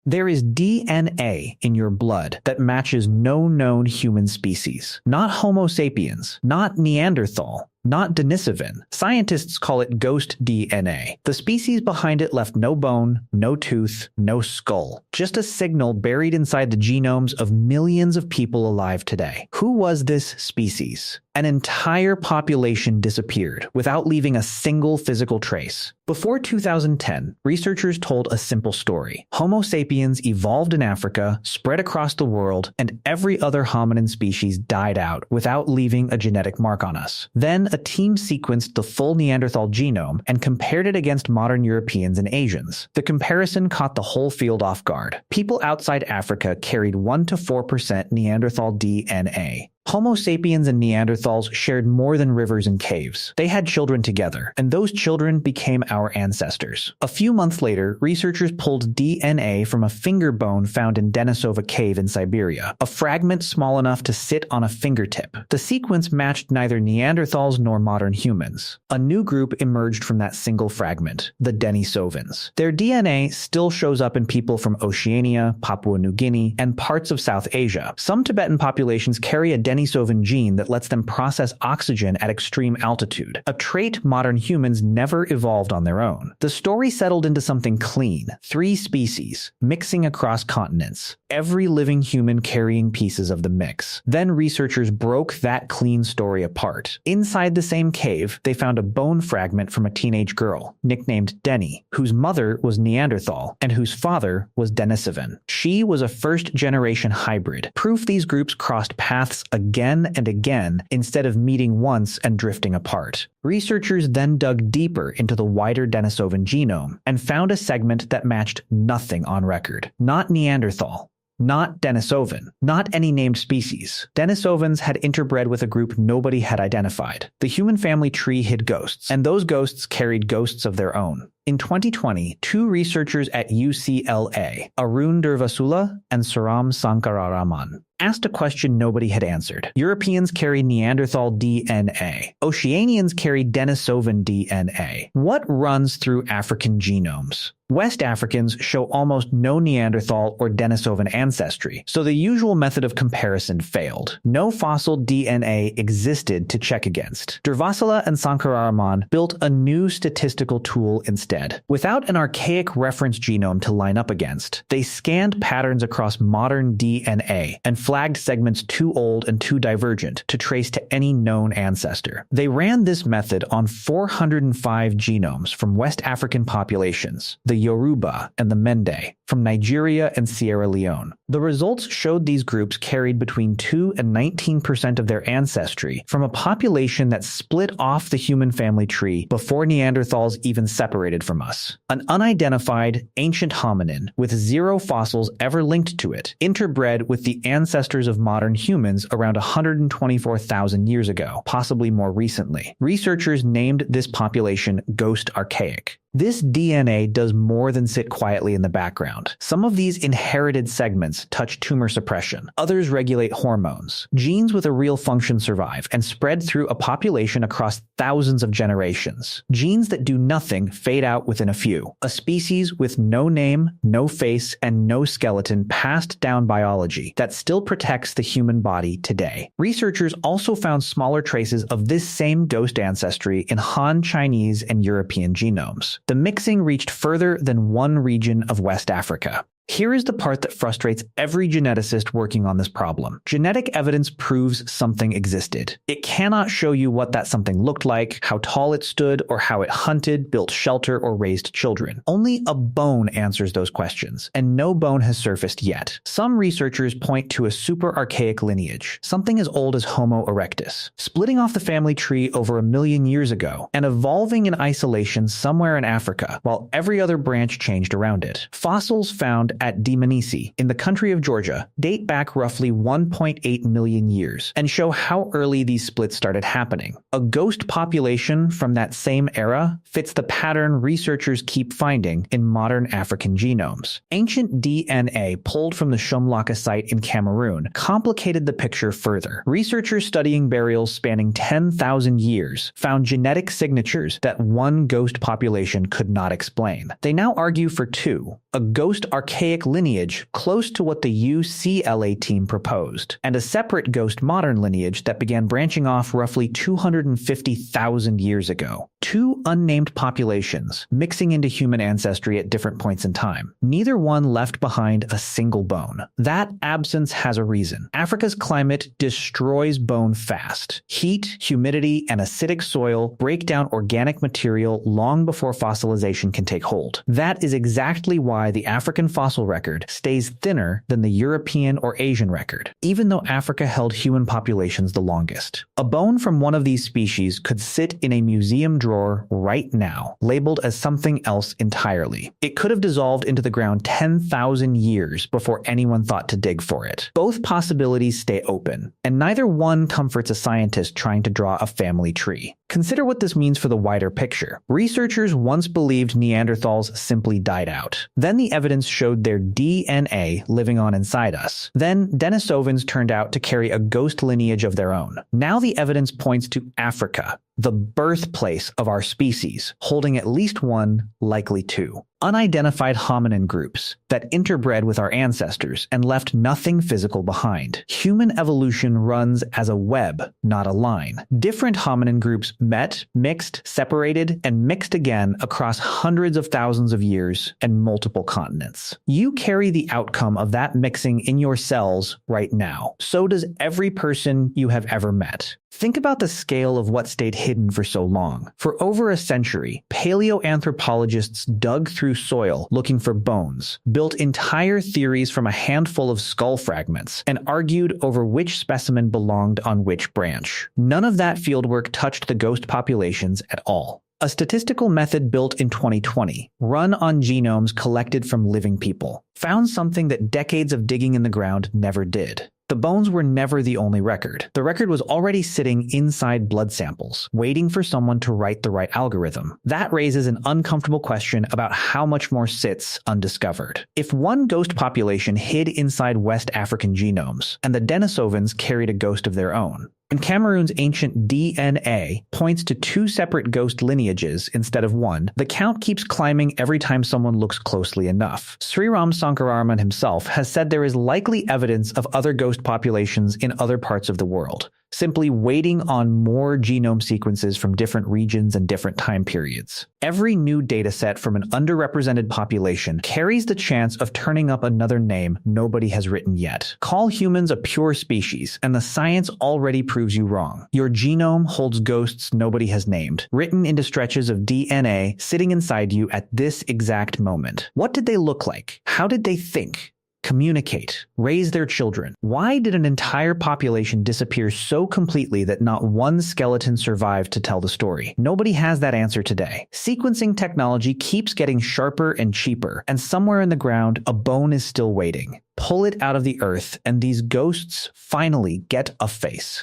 There is DNA in your blood that matches no known human species. Not Homo sapiens, not Neanderthal, not Denisovan. Scientists call it ghost DNA. The species behind it left no bone, no tooth, no skull. Just a signal buried inside the genomes of millions of people alive today. Who was this species? An entire population disappeared without leaving a single physical trace. Before 2010, researchers told a simple story. Homo sapiens evolved in Africa, spread across the world, and every other hominin species died out without leaving a genetic mark on us. Then a team sequenced the full Neanderthal genome and compared it against modern Europeans and Asians. The comparison caught the whole field off guard. People outside Africa carried 1 to 4% Neanderthal DNA. Homo sapiens and Neanderthals shared more than rivers and caves. They had children together, and those children became our ancestors. A few months later, researchers pulled DNA from a finger bone found in Denisova Cave in Siberia, a fragment small enough to sit on a fingertip. The sequence matched neither Neanderthals nor modern humans. A new group emerged from that single fragment, the Denisovans. Their DNA still shows up in people from Oceania, Papua New Guinea, and parts of South Asia. Some Tibetan populations carry a Denisovan gene that lets them process oxygen at extreme altitude, a trait modern humans never evolved on their own. The story settled into something clean: 3 species, mixing across continents, every living human carrying pieces of the mix. Then researchers broke that clean story apart. Inside the same cave, they found a bone fragment from a teenage girl, nicknamed Denny, whose mother was Neanderthal and whose father was Denisovan. She was a first-generation hybrid, proof these groups crossed paths again and again instead of meeting once and drifting apart. Researchers then dug deeper into the wider Denisovan genome and found a segment that matched nothing on record. Not Neanderthal, not Denisovan, not any named species. Denisovans had interbred with a group nobody had identified. The human family tree hid ghosts, and those ghosts carried ghosts of their own. In 2020, 2 researchers at UCLA, Arun Durvasula and Saram Sankararaman, asked a question nobody had answered. Europeans carry Neanderthal DNA. Oceanians carry Denisovan DNA. What runs through African genomes? West Africans show almost no Neanderthal or Denisovan ancestry, so the usual method of comparison failed. No fossil DNA existed to check against. Durvasula and Sankararaman built a new statistical tool instead. Without an archaic reference genome to line up against, they scanned patterns across modern DNA and flagged segments too old and too divergent to trace to any known ancestor. They ran this method on 405 genomes from West African populations, the Yoruba and the Mende, from Nigeria and Sierra Leone. The results showed these groups carried between 2 and 19% of their ancestry from a population that split off the human family tree before Neanderthals even separated from us. An unidentified, ancient hominin with 0 fossils ever linked to it, interbred with the ancestors of modern humans around 124,000 years ago, possibly more recently. Researchers named this population Ghost Archaic. This DNA does more than sit quietly in the background. Some of these inherited segments touch tumor suppression. Others regulate hormones. Genes with a real function survive and spread through a population across thousands of generations. Genes that do nothing fade out within a few. A species with no name, no face, and no skeleton passed down biology that still protects the human body today. Researchers also found smaller traces of this same ghost ancestry in Han Chinese and European genomes. The mixing reached further than one region of West Africa. Here is the part that frustrates every geneticist working on this problem. Genetic evidence proves something existed. It cannot show you what that something looked like, how tall it stood, or how it hunted, built shelter, or raised children. Only a bone answers those questions, and no bone has surfaced yet. Some researchers point to a super archaic lineage, something as old as Homo erectus, splitting off the family tree over 1 million years ago, and evolving in isolation somewhere in Africa, while every other branch changed around it. Fossils found at Dmanisi, in the country of Georgia, date back roughly 1.8 million years and show how early these splits started happening. A ghost population from that same era fits the pattern researchers keep finding in modern African genomes. Ancient DNA pulled from the Shomlaka site in Cameroon complicated the picture further. Researchers studying burials spanning 10,000 years found genetic signatures that one ghost population could not explain. They now argue for 2, a ghost archaic archaic lineage close to what the UCLA team proposed, and a separate ghost modern lineage that began branching off roughly 250,000 years ago. Two unnamed populations mixing into human ancestry at different points in time. Neither one left behind a single bone. That absence has a reason. Africa's climate destroys bone fast. Heat, humidity, and acidic soil break down organic material long before fossilization can take hold. That is exactly why the African fossil record stays thinner than the European or Asian record, even though Africa held human populations the longest. A bone from one of these species could sit in a museum drawer right now, labeled as something else entirely. It could have dissolved into the ground 10,000 years before anyone thought to dig for it. Both possibilities stay open, and neither one comforts a scientist trying to draw a family tree. Consider what this means for the wider picture. Researchers once believed Neanderthals simply died out. Then the evidence showed their DNA living on inside us. Then Denisovans turned out to carry a ghost lineage of their own. Now the evidence points to Africa, the birthplace of our species, holding at least one, likely two. Unidentified hominin groups that interbred with our ancestors and left nothing physical behind. Human evolution runs as a web, not a line. Different hominin groups met, mixed, separated, and mixed again across hundreds of thousands of years and multiple continents. You carry the outcome of that mixing in your cells right now. So does every person you have ever met. Think about the scale of what stayed hidden for so long. For over a century, paleoanthropologists dug through soil looking for bones, built entire theories from a handful of skull fragments, and argued over which specimen belonged on which branch. None of that fieldwork touched the ghost populations at all. A statistical method built in 2020, run on genomes collected from living people, found something that decades of digging in the ground never did. The bones were never the only record. The record was already sitting inside blood samples, waiting for someone to write the right algorithm. That raises an uncomfortable question about how much more sits undiscovered. If one ghost population hid inside West African genomes, and the Denisovans carried a ghost of their own, and Cameroon's ancient DNA points to two separate ghost lineages instead of one, the count keeps climbing every time someone looks closely enough. Sriram Sankaraman himself has said there is likely evidence of other ghost populations in other parts of the world, simply waiting on more genome sequences from different regions and different time periods. Every new dataset from an underrepresented population carries the chance of turning up another name nobody has written yet. Call humans a pure species, and the science already proves you wrong. Your genome holds ghosts nobody has named, written into stretches of DNA sitting inside you at this exact moment. What did they look like? How did they think? Communicate, raise their children? Why did an entire population disappear so completely that not one skeleton survived to tell the story? Nobody has that answer today. Sequencing technology keeps getting sharper and cheaper, and somewhere in the ground, a bone is still waiting. Pull it out of the earth, and these ghosts finally get a face.